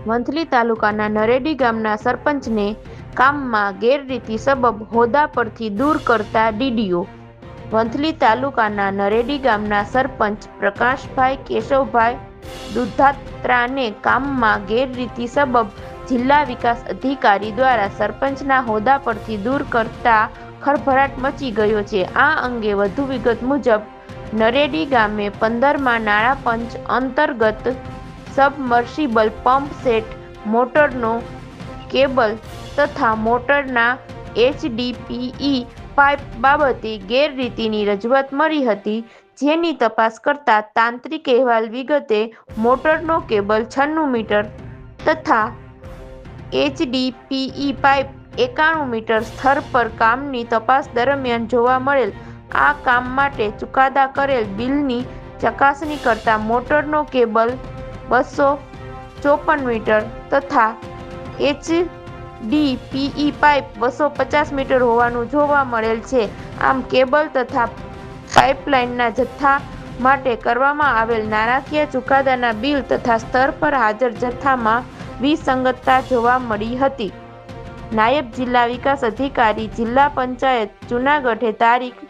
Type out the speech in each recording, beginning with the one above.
વંથલી તાલુકાના નરેડી ગામના સરપંચને કામમાં ગેરરીતિ સબબ હોદ્દા પરથી દૂર કરતા ડીડીઓ. વંથલી તાલુકાના નરેડી ગામના સરપંચ પ્રકાશભાઈ કેશવભાઈ દુધાત્રાને કામમાં ગેરરીતિ સબબ જિલ્લા વિકાસ અધિકારી દ્વારા સરપંચના હોદ્દા પરથી દૂર કરતા ખળભળાટ મચી ગયો છે. આ અંગે વધુ વિગત મુજબ નરેડી ગામે 15માં નાણાં પંચ અંતર્ગત સબમર્સિબલ પંપ સેટ, મોટરનો કેબલ તથા મોટરના HDPE પાઇપ બાબતે ગેરરીતિની રજૂઆત મળી હતી, જેની તપાસ કરતા તાંત્રિક અહેવાલ વિગતે મોટરનો કેબલ 96 મીટર તથા HDPE પાઇપ 91 મીટર સ્થળ પર કામની તપાસ દરમિયાન જોવા મળેલ. આ કામ માટે ચુકાદા કરેલ બિલની ચકાસણી કરતા મોટરનો કેબલ 254 મીટર તથા HDPE પાઇપ 250 મીટર હોવાનું જોવા મળેલ છે. આમ કેબલ તથા પાઇપલાઇનના જથ્થા માટે કરવામાં આવેલ નાણાકીય ચુકાદાના બિલ તથા સ્થળ પર હાજર જથ્થામાં વિસંગતતા જોવા મળી હતી. નાયબ જિલ્લા વિકાસ અધિકારી જિલ્લા પંચાયત જૂનાગઢે તારીખ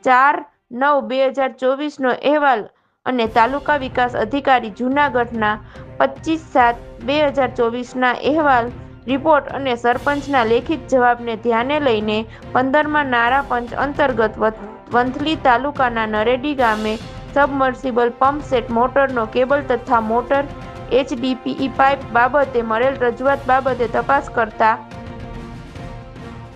4/9/2024 નો અહેવાલ અને તાલુકા વિકાસ અધિકારી જૂનાગઢના 25/7/2024 અહેવાલ રિપોર્ટ અને સરપંચના લેખિત જવાબને ધ્યાને લઈને 15માં નાણાં પંચ અંતર્ગત વંથલી તાલુકાના નરેડી ગામે સબમર્સિબલ પંપ સેટ, મોટરનો કેબલ તથા મોટર HDPE પાઇપ બાબતે મળેલ રજૂઆત બાબતે તપાસ કરતા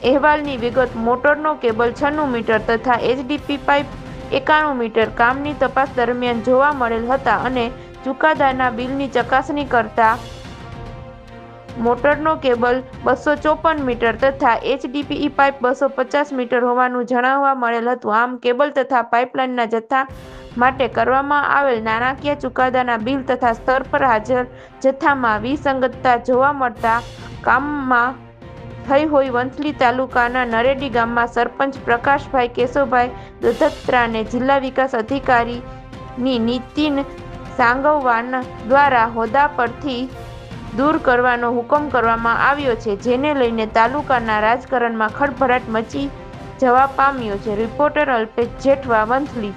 અહેવાલની વિગત મોટરનો કેબલ 96 મીટર તથા HDPE પાઇપ 91 મીટર કામની તપાસ દરમિયાન જોવા મળેલ હતા અને ચુકાદાના બિલની ચકાસણી કરતા મોટરનો કેબલ 254 મીટર તથા HDPE પાઇપ 250 મીટર હોવાનું જણાવવા મળેલ હતું. આમ કેબલ તથા પાઇપલાઇનના જથ્થા માટે કરવામાં આવેલ નાણાકીય ચુકાદાના બિલ તથા સ્થળ પર હાજર જથ્થામાં વિસંગતતા જોવા મળતા કામમાં થઈ હોય વંથલી તાલુકાના નરેડી ગામમાં સરપંચ પ્રકાશભાઈ કેશવભાઈ દુધાત્રાને જિલ્લા વિકાસ અધિકારીની નીતિન સાંગવાન દ્વારા હોદ્દા પરથી દૂર કરવાનો હુકમ કરવામાં આવ્યો છે, જેને લઈને તાલુકાના રાજકારણમાં ખળભળાટ મચી જવા પામ્યો છે. રિપોર્ટર અલ્પેશ જેઠવા, વંથલી.